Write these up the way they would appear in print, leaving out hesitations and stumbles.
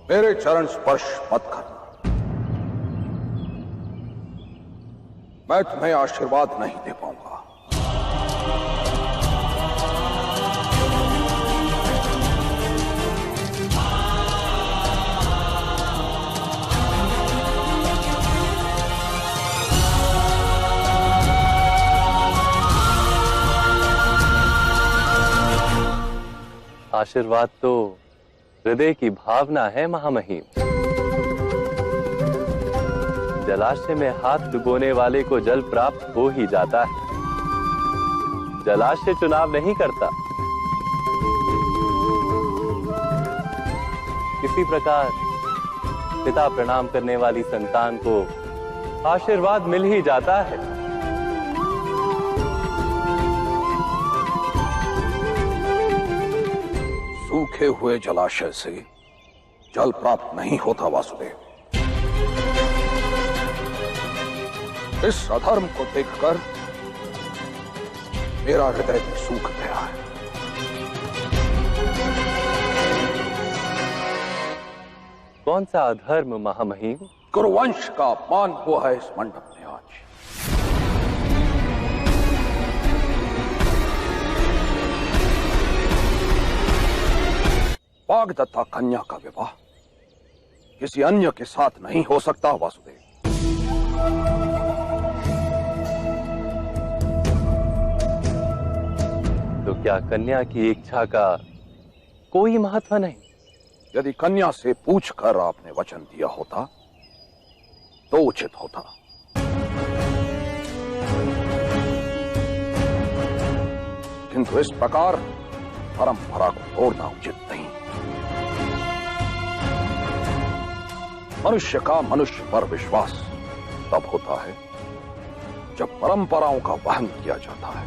मेरे चरण स्पर्श मत करना। मैं तुम्हें आशीर्वाद नहीं दे पाऊंगा। आशीर्वाद तो हृदय की भावना है महामहिम। जलाशय में हाथ डुबोने वाले को जल प्राप्त हो ही जाता है। जलाशय चुनाव नहीं करता। किसी प्रकार पिता प्रणाम करने वाली संतान को आशीर्वाद मिल ही जाता है। सूखे हुए जलाशय से जल प्राप्त नहीं होता वासुदेव। इस अधर्म को देखकर मेरा हृदय सूख गया है। कौन सा अधर्म महामहिम? कुरुवंश का अपमान हुआ है इस मंडप में आज। वाग्दत्ता कन्या का विवाह किसी अन्य के साथ नहीं हो सकता वासुदेव। तो क्या कन्या की इच्छा का कोई महत्व नहीं? यदि कन्या से पूछकर आपने वचन दिया होता तो उचित होता, किंतु इस प्रकार परंपरा को तोड़ना उचित नहीं। मनुष्य का मनुष्य पर विश्वास तब होता है जब परंपराओं का वहन किया जाता है।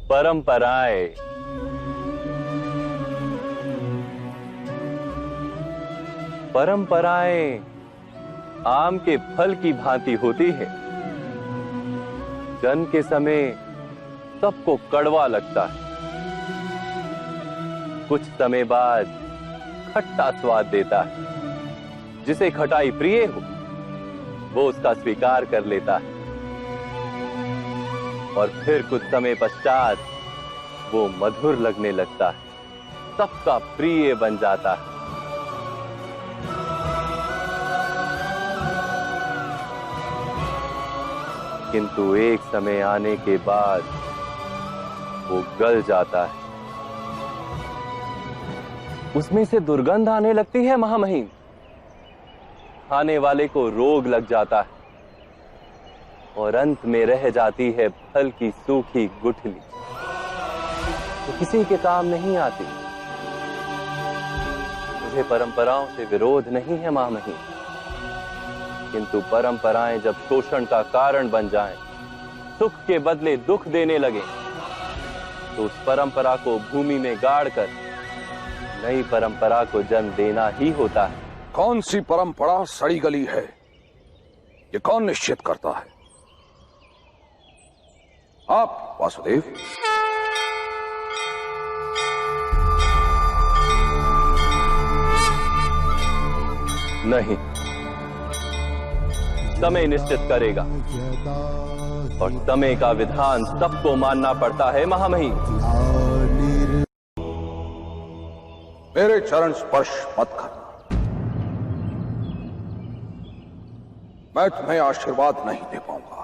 परंपराएं परंपराएं आम के फल की भांति होती है। जन्म के समय सबको कड़वा लगता है, कुछ समय बाद खट्टा स्वाद देता है। जिसे खटाई प्रिय हो वो उसका स्वीकार कर लेता है और फिर कुछ समय पश्चात वो मधुर लगने लगता है, सबका प्रिय बन जाता है। किंतु एक समय आने के बाद वो गल जाता है, उसमें से दुर्गंध आने लगती है महामहिम। खाने वाले को रोग लग जाता है और अंत में रह जाती है फल की सूखी गुठली, तो किसी के काम नहीं आती। मुझे परंपराओं से विरोध नहीं है महामहिम, किंतु परंपराएं जब शोषण का कारण बन जाएं, सुख के बदले दुख देने लगे, तो उस परंपरा को भूमि में गाड़कर नई परंपरा को जन्म देना ही होता है। कौन सी परंपरा सड़ी गली है, ये कौन निश्चित करता है? आप वासुदेव? नहीं, समय निश्चित करेगा और समय का विधान सबको मानना पड़ता है महामहिम। मेरे चरण स्पर्श मत करना। मैं तुम्हें आशीर्वाद नहीं दे पाऊंगा।